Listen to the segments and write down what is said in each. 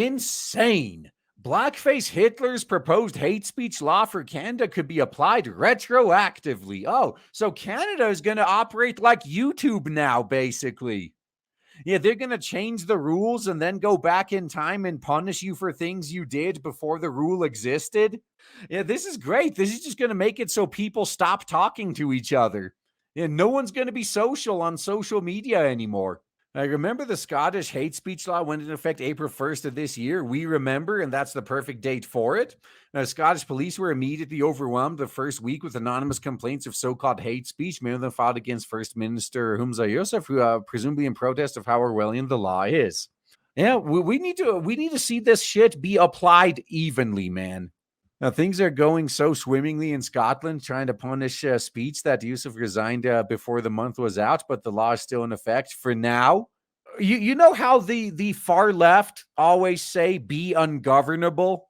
insane. Blackface Hitler's proposed hate speech law for Canada could be applied retroactively. Oh, so Canada is going to operate like YouTube now, basically. Yeah, they're going to change the rules and then go back in time and punish you for things you did before the rule existed. Yeah, this is great. This is just going to make it so people stop talking to each other. Yeah, no one's going to be social on social media anymore. I remember the Scottish hate speech law went into effect April 1st of this year. We remember, and that's the perfect date for it. Scottish police were immediately overwhelmed the first week with anonymous complaints of so-called hate speech, many of them filed against First Minister Humza Yousaf, who presumably in protest of how Orwellian the law is. Yeah, we need to see this shit be applied evenly, man. Now, things are going so swimmingly in Scotland, trying to punish speech that Yousaf resigned before the month was out, but the law is still in effect for now. You know how the far left always say be ungovernable?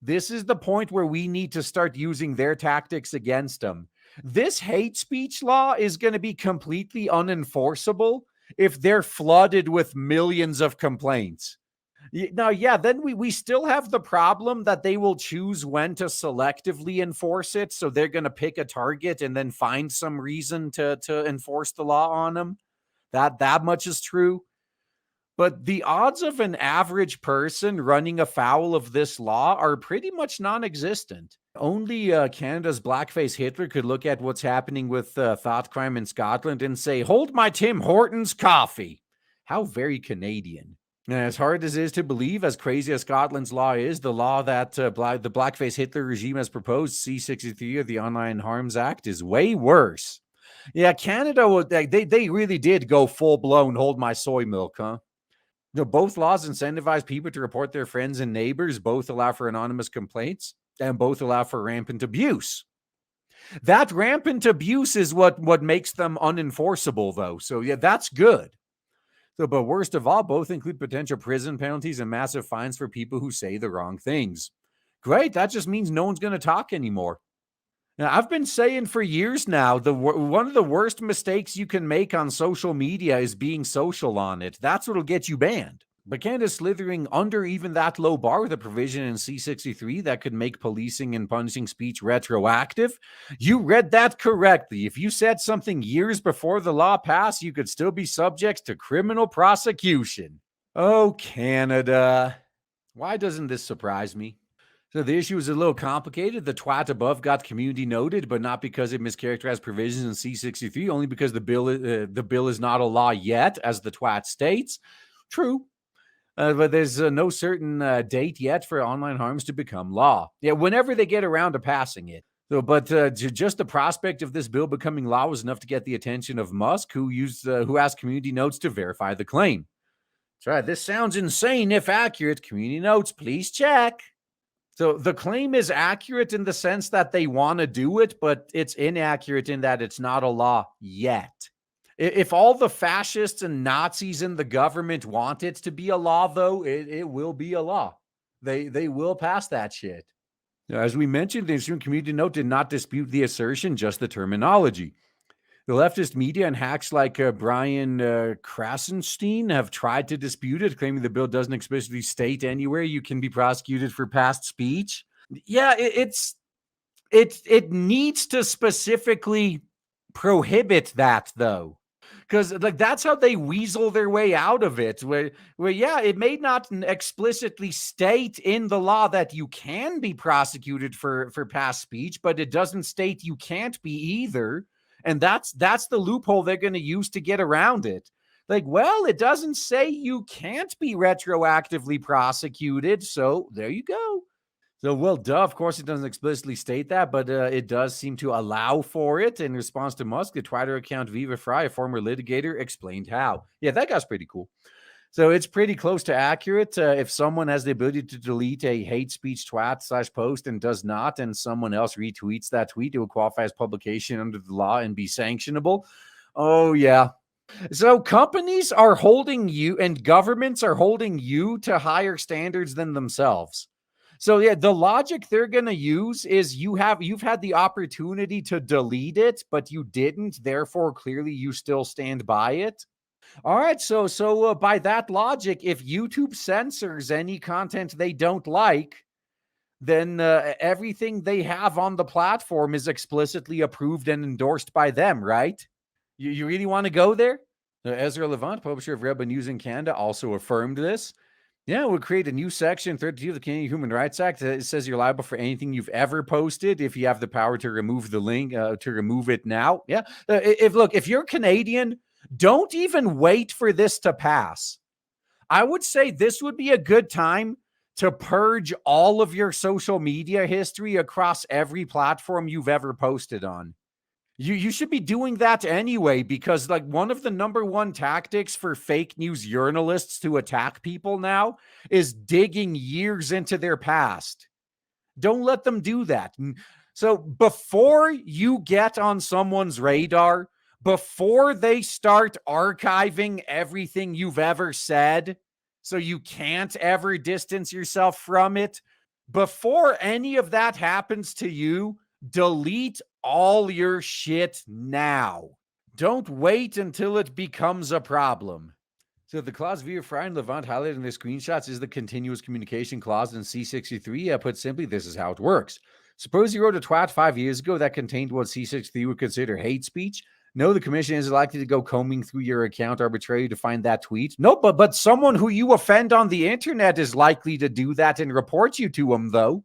This is the point where we need to start using their tactics against them. This hate speech law is going to be completely unenforceable if they're flooded with millions of complaints. Now, yeah, then we still have the problem that they will choose when to selectively enforce it. So they're going to pick a target and then find some reason to enforce the law on them. That much is true. But the odds of an average person running afoul of this law are pretty much non-existent. Only Canada's blackface Hitler could look at what's happening with thought crime in Scotland and say, hold my Tim Hortons coffee. How very Canadian. And as hard as it is to believe, as crazy as Scotland's law is, the law that the blackface Hitler regime has proposed, C-63 of the Online Harms Act, is way worse. Yeah, Canada, they really did go full-blown hold my soy milk, huh? Both laws incentivize people to report their friends and neighbors, both allow for anonymous complaints, and both allow for rampant abuse. That rampant abuse is what makes them unenforceable, though. So, yeah, that's good. So, but worst of all, both include potential prison penalties and massive fines for people who say the wrong things. Great, that just means no one's going to talk anymore. Now, I've been saying for years now, one of the worst mistakes you can make on social media is being social on it. That's what'll get you banned. But Canada's slithering under even that low bar with a provision in C-63 that could make policing and punishing speech retroactive. You read that correctly. If you said something years before the law passed, you could still be subject to criminal prosecution. Oh, Canada. Why doesn't this surprise me? So the issue is a little complicated. The twat above got community noted, but not because it mischaracterized provisions in C-63, only because the bill is not a law yet, as the twat states. True. But there's no certain date yet for online harms to become law. Yeah, whenever they get around to passing it. So, but just the prospect of this bill becoming law was enough to get the attention of Musk, who asked community notes to verify the claim. That's right. This sounds insane if accurate. Community notes, please check. So the claim is accurate in the sense that they want to do it, but it's inaccurate in that it's not a law yet. If all the fascists and Nazis in the government want it to be a law, though, it will be a law. They will pass that shit. As we mentioned, the Institute Community Note did not dispute the assertion, just the terminology. The leftist media and hacks like Brian Krasenstein have tried to dispute it, claiming the bill doesn't explicitly state anywhere you can be prosecuted for past speech. Yeah, it needs to specifically prohibit that, though. Because that's how they weasel their way out of it. Where yeah, it may not explicitly state in the law that you can be prosecuted for past speech, but it doesn't state you can't be either. And that's the loophole they're going to use to get around it. Well, it doesn't say you can't be retroactively prosecuted, so there you go. So, well, duh, of course it doesn't explicitly state that, but it does seem to allow for it. In response to Musk, the Twitter account Viva Fry, a former litigator, explained how. Yeah, that guy's pretty cool. So it's pretty close to accurate. If someone has the ability to delete a hate speech twat/post and does not, and someone else retweets that tweet, it will qualify as publication under the law and be sanctionable. Oh, yeah. So companies are holding you and governments are holding you to higher standards than themselves. So yeah, the logic they're going to use is you've had the opportunity to delete it, but you didn't. Therefore, clearly you still stand by it. All right, so by that logic, if YouTube censors any content they don't like, then everything they have on the platform is explicitly approved and endorsed by them, right? You really want to go there? Ezra Levant, publisher of Rebel News in Canada, also affirmed this. Yeah, we'll create a new section, 32 of the Canadian Human Rights Act. It says you're liable for anything you've ever posted if you have the power to remove the link, to remove it now. Yeah. If you're Canadian, don't even wait for this to pass. I would say this would be a good time to purge all of your social media history across every platform you've ever posted on. You should be doing that anyway, because like one of the number one tactics for fake news journalists to attack people now is digging years into their past. Don't let them do that. So before you get on someone's radar, before they start archiving everything you've ever said, so you can't ever distance yourself from it, before any of that happens to you, delete all your shit now. Don't wait until it becomes a problem. So the clause via Fry and Levant highlighted in their screenshots is the continuous communication clause in C63. Put simply, this is how it works. Suppose you wrote a twat 5 years ago that contained what C63 would consider hate speech. No, the commission is likely to go combing through your account arbitrarily to find that tweet. No, but someone who you offend on the internet is likely to do that and report you to them, though.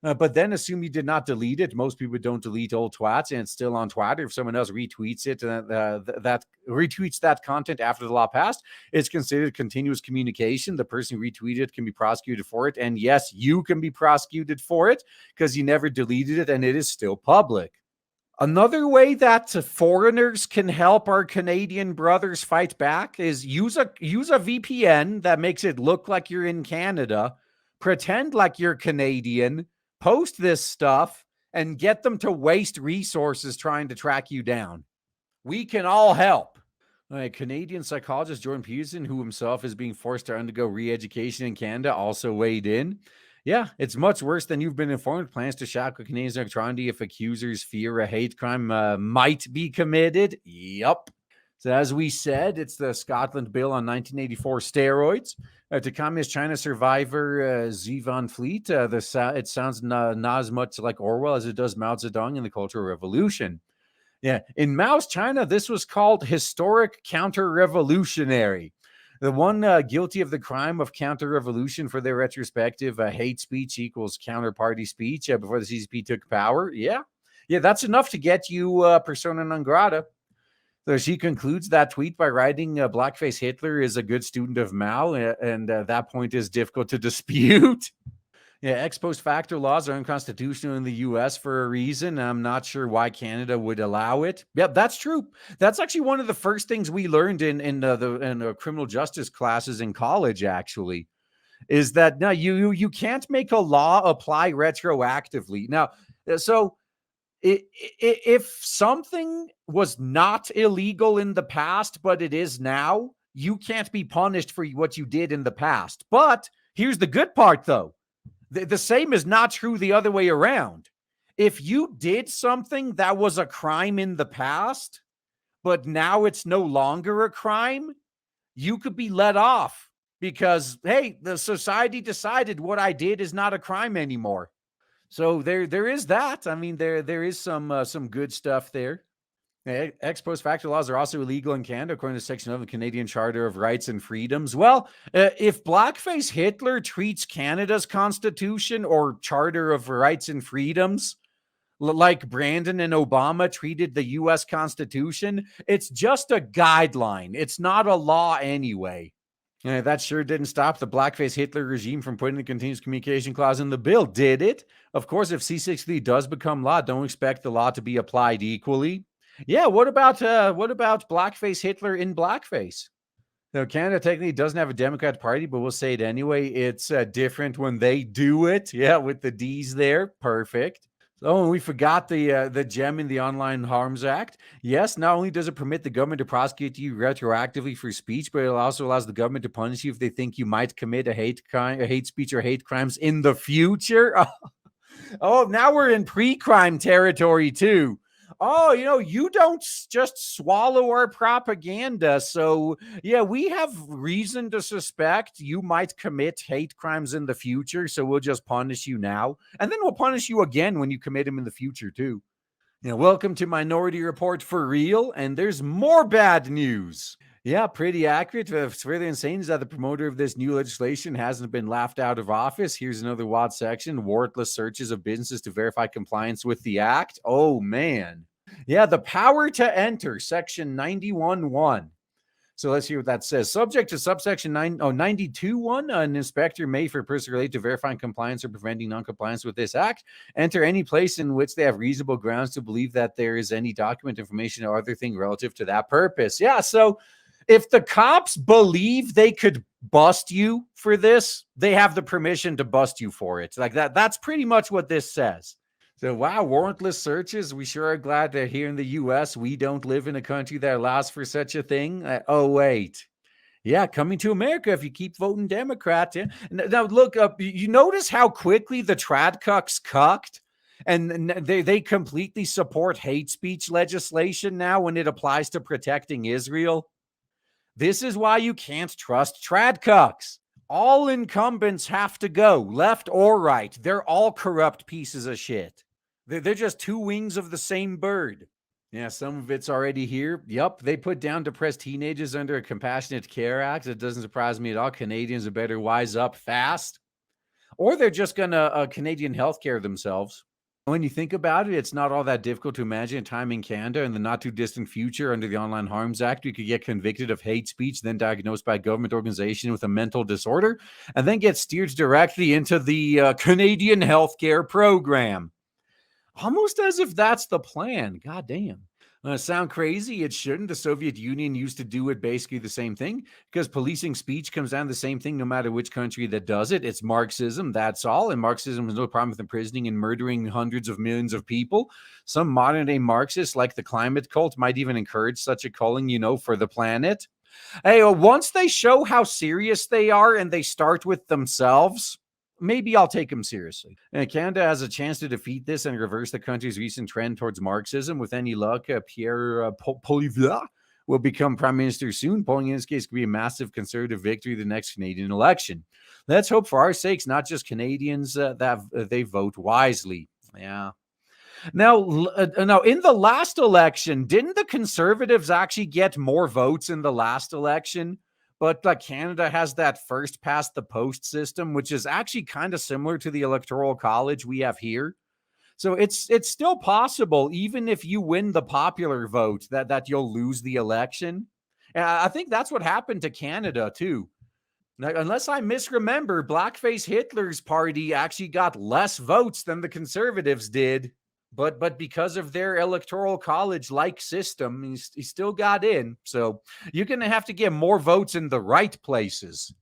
But then assume you did not delete it. Most people don't delete old twats, and it's still on Twitter. If someone else retweets it, that retweets that content after the law passed, it's considered continuous communication. The person who retweeted it can be prosecuted for it. And yes, you can be prosecuted for it because you never deleted it and it is still public. Another way that foreigners can help our Canadian brothers fight back is use a VPN that makes it look like you're in Canada, pretend like you're Canadian, post this stuff, and get them to waste resources trying to track you down. We can all help. Canadian psychologist Jordan Peterson, who himself is being forced to undergo re-education in Canada, also weighed in. Yeah, it's much worse than you've been informed. Plans to shackle Canadians electronically if accusers fear a hate crime might be committed. Yup. So as we said, it's the Scotland bill on 1984 steroids. To Communist China survivor Xi Van Fleet, it sounds not as much like Orwell as it does Mao Zedong in the Cultural Revolution. Yeah, in Mao's China, this was called historic counter-revolutionary. The one guilty of the crime of counter-revolution for their retrospective hate speech equals counterparty speech before the CCP took power. Yeah, that's enough to get you persona non grata. So she concludes that tweet by writing blackface Hitler is a good student of Mao, and that point is difficult to dispute. Yeah, ex post facto laws are unconstitutional in the U.S. for a reason. I'm not sure why Canada would allow it. Yep, that's true. That's actually one of the first things we learned in the criminal justice classes in college. Actually, is that now you can't make a law apply retroactively. Now, so if something was not illegal in the past, but it is now, you can't be punished for what you did in the past. But here's the good part, though. The same is not true the other way around. If you did something that was a crime in the past, but now it's no longer a crime, you could be let off because, hey, the society decided what I did is not a crime anymore. So there is that. I mean, there is some good stuff there. Ex post facto laws are also illegal in Canada, according to Section 11 of the Canadian Charter of Rights and Freedoms. Well, if blackface Hitler treats Canada's Constitution or Charter of Rights and Freedoms like Brandon and Obama treated the U.S. Constitution, it's just a guideline. It's not a law anyway. That sure didn't stop the blackface Hitler regime from putting the continuous communication clause in the bill, did it? Of course, if C63 does become law, don't expect the law to be applied equally. Yeah, what about blackface Hitler in blackface? Now, Canada technically doesn't have a Democrat Party, but we'll say it anyway. It's different when they do it. Yeah, with the D's there. Perfect. Oh, and we forgot the gem in the Online Harms Act. Yes, not only does it permit the government to prosecute you retroactively for speech, but it also allows the government to punish you if they think you might commit a hate speech or hate crimes in the future. Oh, now we're in pre-crime territory too. Oh, you don't just swallow our propaganda. So, yeah, we have reason to suspect you might commit hate crimes in the future. So we'll just punish you now. And then we'll punish you again when you commit them in the future, too. Welcome to Minority Report for real. And there's more bad news. Yeah, pretty accurate. What's really insane is that the promoter of this new legislation hasn't been laughed out of office. Here's another WAD section: warrantless searches of businesses to verify compliance with the act. Oh, man. Yeah, the power to enter, section 91.1. So let's hear what that says. Subject to subsection 92.1, an inspector may, for a person related to verifying compliance or preventing noncompliance with this act, enter any place in which they have reasonable grounds to believe that there is any document, information, or other thing relative to that purpose. Yeah, so if the cops believe they could bust you for this, they have the permission to bust you for it. Like that. That's pretty much what this says. So, wow, warrantless searches. We sure are glad that here in the US, we don't live in a country that allows for such a thing. Oh, wait. Yeah, coming to America if you keep voting Democrat. Yeah. Now, look up. You notice how quickly the trad cucks cucked? And they completely support hate speech legislation now when it applies to protecting Israel. This is why you can't trust trad cucks. All incumbents have to go, left or right. They're all corrupt pieces of shit. They're just two wings of the same bird. Yeah, some of it's already here. Yup, they put down depressed teenagers under a Compassionate Care Act. It doesn't surprise me at all. Canadians are better wise up fast. Or they're just going to Canadian healthcare themselves. When you think about it, it's not all that difficult to imagine a time in Canada in the not too distant future under the Online Harms Act, you could get convicted of hate speech, then diagnosed by a government organization with a mental disorder, and then get steered directly into the Canadian healthcare program. Almost as if that's the plan. God damn. Sound crazy? It shouldn't. The Soviet Union used to do it basically the same thing, because policing speech comes down to the same thing no matter which country that does it. It's Marxism, that's all. And Marxism has no problem with imprisoning and murdering hundreds of millions of people. Some modern day Marxists, like the climate cult, might even encourage such a culling, for the planet. Hey, once they show how serious they are and they start with themselves, maybe I'll take them seriously. And Canada has a chance to defeat this and reverse the country's recent trend towards Marxism. With any luck, Pierre Poilievre will become prime minister soon. Polling in this case could be a massive conservative victory the next Canadian election. Let's hope for our sakes, not just Canadians, that they vote wisely. Yeah. Now, in the last election, didn't the Conservatives actually get more votes in the last election? But Canada has that first past the post system, which is actually kind of similar to the Electoral College we have here. So it's still possible, even if you win the popular vote, that you'll lose the election. And I think that's what happened to Canada, too. Now, unless I misremember, Blackface Hitler's party actually got less votes than the Conservatives did. But because of their Electoral College-like system, he still got in. So you're going to have to get more votes in the right places.